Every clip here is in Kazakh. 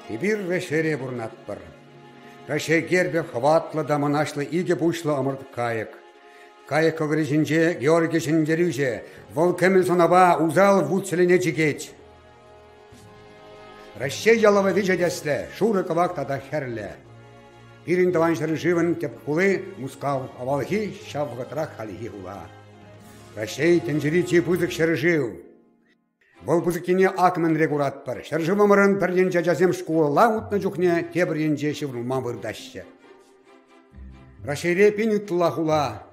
Кибир решере бурнатпыр. Раше гербе хватлы да манашлы иге бушлы ымырт кайык. Кайык көгрежинже, Георгий шиндерюже, волкемел сонаба узал вуцелене жигеч. Раше ялова вижедесле, шуры кавак тада херле. Ирин даваншыры живын теп хулы, мускал авалхи шавгатрах халихи хула. Раше тенжеричи пузык шыры жив. Бұл бұзыкене акмен регурат бар. Шыржывымырын бірден жажазем шкула утны жүхне тебірден жеші вұрма вырдашы. Рашейре пен үттіла хула.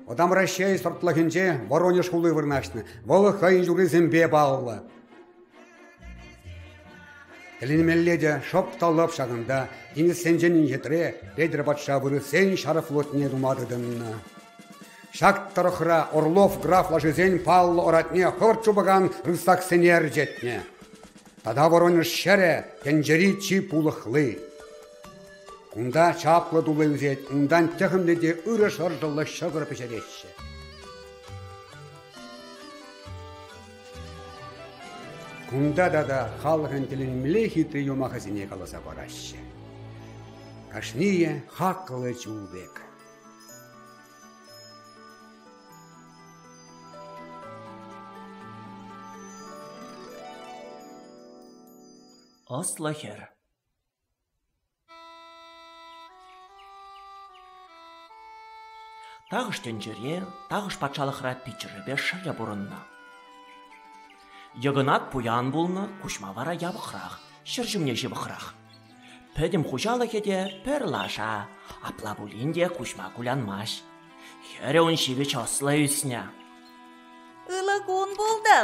Одам Рашей сұртлығынже Воронеж хулы вырнашны. Волы хайын жүрі зембе бағылы. Тілінмелледе шоп талып шағында Денис сенженін жетіре Педір батша бұры сен шарыфлотне думадыдынна. Шак тарыхра Орлов граф лажызен Павлы оратне хыр чубаган рысак сенер жетне. Тада Воронеж шере тенжери чи пулықлы. Кунда чаплы дулы үзет, ундан тегімледе үрі шыржылы шығыр пешереші. Кунда да халығын тілін міле хитрі юмақызіне қаласа барашы. Кашния хақылы чулбек. Аслахер. Тағыш тенжере, тағыш патшалықрат пичірібе шая бұрынна. Йығынат пуян бұлны, күшмавара ябықрақ, шыржымне жібықрақ. Пәдім құжалы кеде пір лаша, апла бұлінде күшма күлянмаш. Хері он шивеч асла үсіне. Ылығын болды.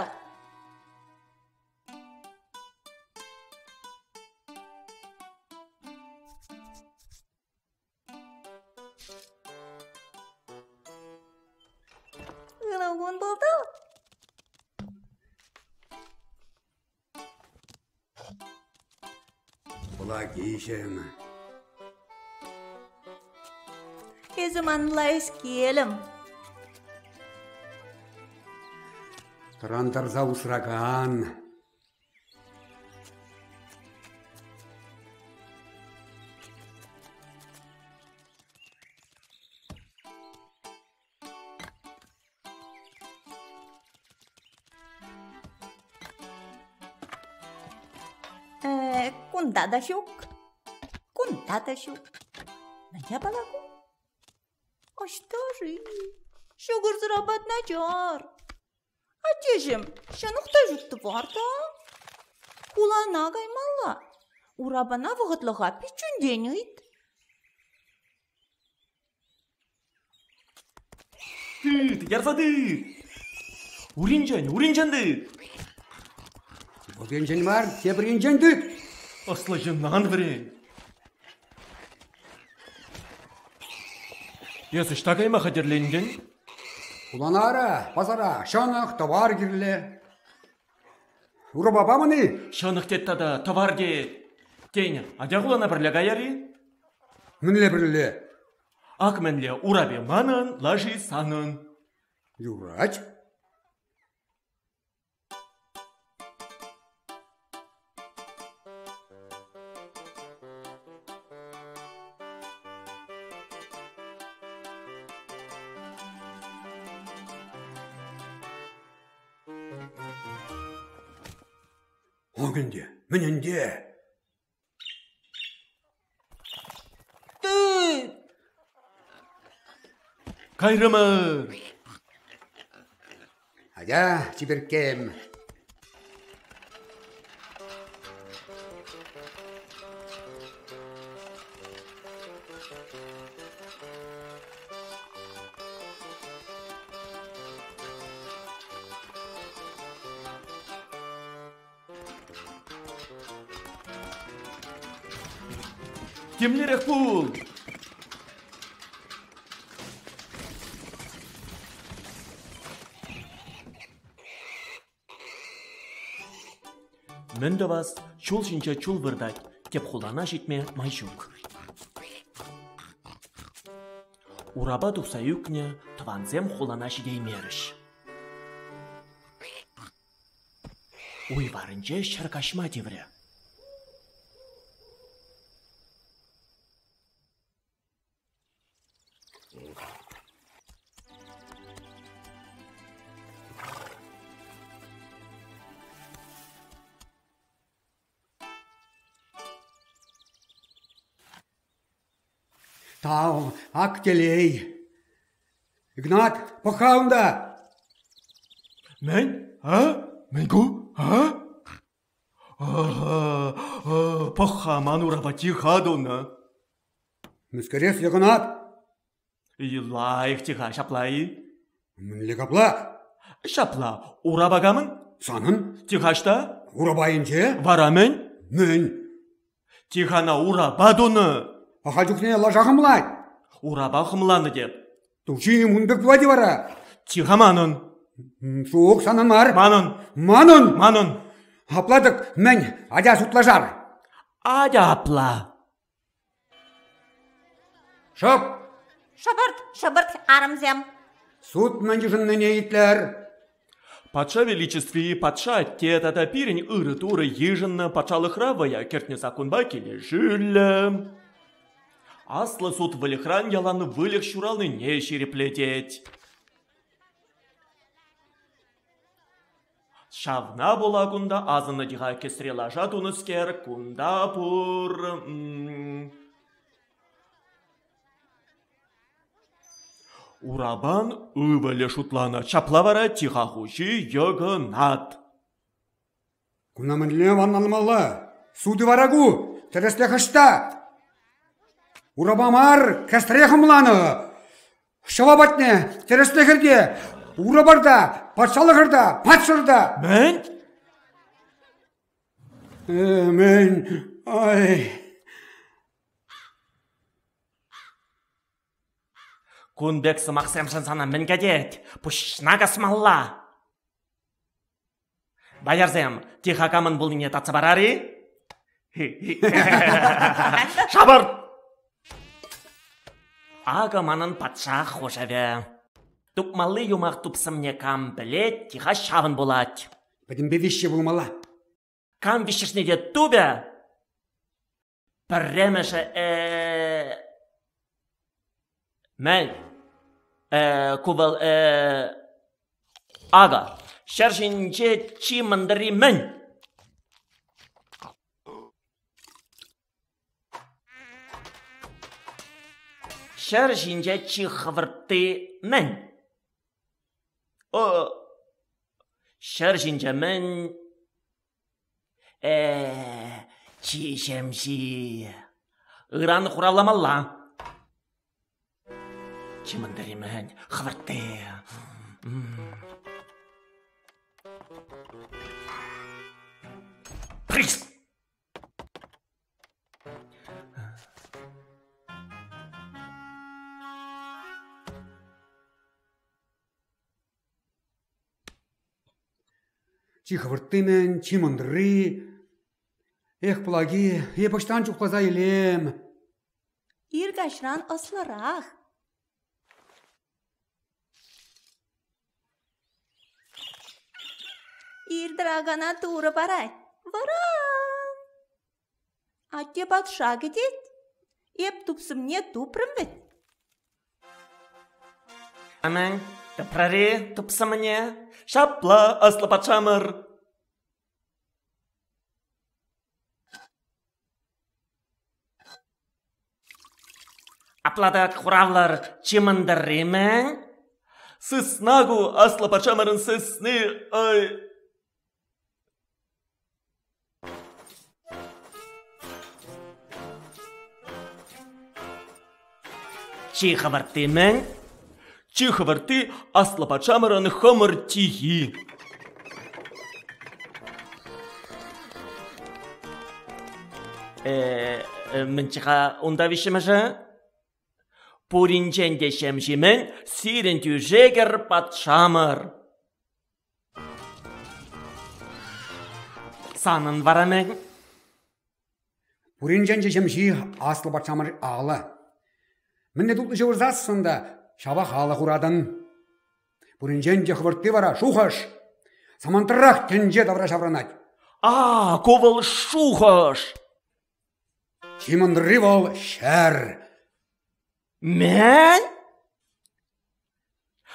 Ылығын болды. Бұла кейшем. Кезіманла ескелім. Тұрандарза ұсыраған. Кунда да шук. Нәне балаку? Ашта жи. Шугыр зырабат нәжар. Атежім, шанықта жүкті бар да? Кулана гаймалла. Урабана вғытлыға пичунден үйт. Ярзады! Уринжанды! Бөгенжен бар, тебіренженді. Аслажыннан вірен. Есі штағайма қадерленген? Уланара, базара, шанық, товар кірлі. Урабаба мұны? Шанық теттада товарге. Тейні, адяғылана бірліға яры? Мінлі бірлі. Ақ мінлі урабе манын, лажи санын. Юрач. Оғынде, мінінде. Кайрымыр! Ада, чиберкем. Кемлерек бұл? Мөнді бас, чул шинче чул вырдать, кеп құлана жетме майшук. Ураба дұқса үкне, тванзем құлана жидеймеріш. Уй барынже шаркашма девре. Тау, актелей. Игнат, пахаунда. Мен? Менгу? Пахаман урабати хадуна. Мискерес Игнат. Илайх тиха шаплай. Мінлі капла. Шапла урабагамын? Санын. Тихашта? Урабайынче. Варамен? Мен. Тихана урабадуны. Аха жүкне лажағымлай. Ураба хымланы деп. Тучи мұнбек туади бара. Тихаманын. Суық санын бар. Манын. Манын. Апладық мен адя сутлажар. Адяпла. Шоп. Шабырт, арымзем. Суд мәнжішінні нейтлер. Патша величестве, патша тетата пирень ыры-туры ежінні патшалық равая кертне сакунба келе жүлі. Аслы суд вылихран яланы вылих шуралны не шереплететь. Шавна бола кунда азыны диға кесрелажа туныскер кунда пур... Урабан ывале шутлана чаплавара тихахучи Игнат. Куна мінле ванналмалла. Суды варагу. Тересле хышта. Урабамар кәстрехымланы. Шавабатне тересле хірде. Урабарда, патшалығырда, патшырда. Мен? Мен, ай... Кунбек сымақ сәмшін сана мен кәдет. Пұшнага смалла. Баярзем, тихакамын бұл не татсы барари? Шабыр! Агаманын патша хошаве. Тупмалы юмақ тупсымне кам білет, тиха шавын болат. Бәдім бевеші болмала. Кам вишішне де тубе? Пірремеші Мен, кувал, ага, шаршинче чи мандыри мен. Шаршинче чи хвырты мен. Шаршинче мен, чи шемши, ыраны хураламалла. Чимандыри мен, хвырты. Приз! Чихвыртымен, чимандыры. Эх, плаги, епаштан чухлаза елем. Иргашран осларақ. Ирдрагана туры барай. Варан. Атте патша кетет. Еп тупсымне тупрым бет. Амен, тапрари тупсымне. Шапла аслы патшамыр. Апладак хуравлар чимандыры мен. Сыснагу аслы патшамырын сысны, ай... Чихаварты мен. Чихаварты аслы патшамырын хымыр тихи. Мен чиха унда вишемежа? Пуринчен дешемшимен сирен тюжегер патшамыр. Санын варамен. Пуринчен жемши аслы патшамыр ағылы. Мен дұлды жауырзасында шабақ алы құрадын. Пуринчен жехвыртты вара шухаш. Самантырақ тенже давра шавранать. Ковал шухаш. Чимандыры вол шәр. Мен?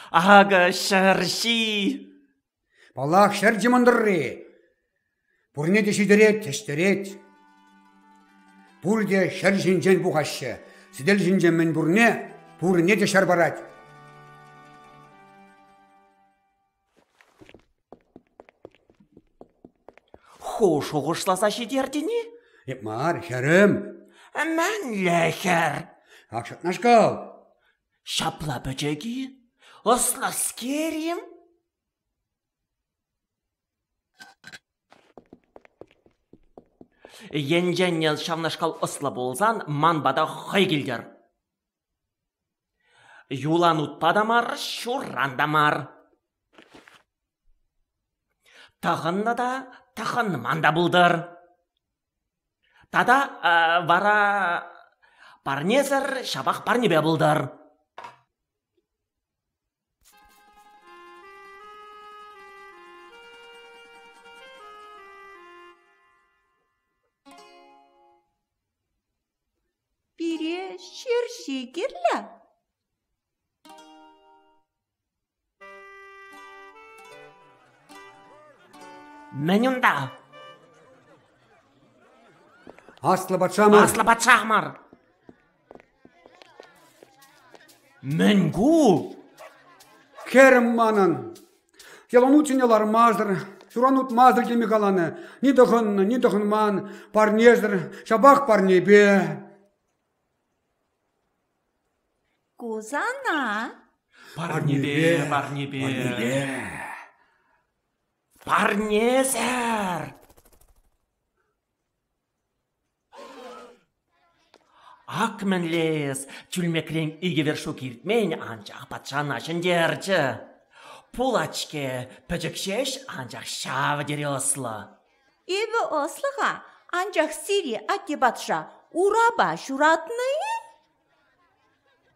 Ага шарши. Балақ шәр чимандыры. Пурне дешидерет, тештерет. Пурде шәр жинжен бұғашы. Сидел жинжеммен бурне де шарбарать. Хош оғышласа шедердіне? Мар, шарым. Мән ләхер. Акшатнашкал. Шапла бөжеги? Осла скерим? Енженнел шавнашкал осла болзан, манбада хайгілдер. Юлан утпадамар, шуррандамар. Тағынна да, тағын манда бұлдыр. Тада вара парнезір шабақ парнебе бұлдыр. Бире шерші керлі. Менюнда. Асла батшамар. Асла батшамар. Менгу. Керім манын. Яланутинелар маздыр. Суранут маздыр келме қаланы. Ни дұғын ман. Парнездір. Шабақ парнебе. Кузана. Парнебе. Парнезер. Акменлес, тюльмекрен игевершу киртмен анчақ патшан ашындерчі. Пулачке пөжікшеш анчақ шавы дереослы. Эві ослыға анчақ сири атте батша ураба шуратны?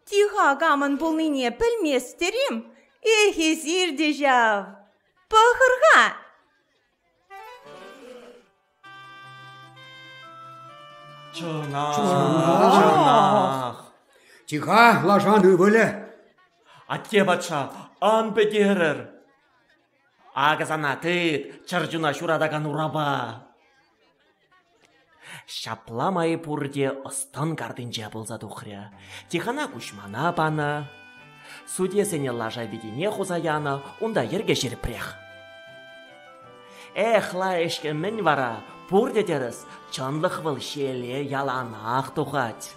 Тиха гамын бұлныне пілместерім, эхе зирде жав. Пахырға. Чынақ. Тиха лажаны бөлі. Атте батша ан бедерір. Ағызана тыт, чаржуна шурадаган ураба. Шапламай пурде остан кардынча болза тухря. Тихана кушмана паны. Судесене лажа видене хузаяны, онда ерге жерпрех. Ла ешкен мен вара, пурде теріс, чанлық выл шеле яланақ тухать.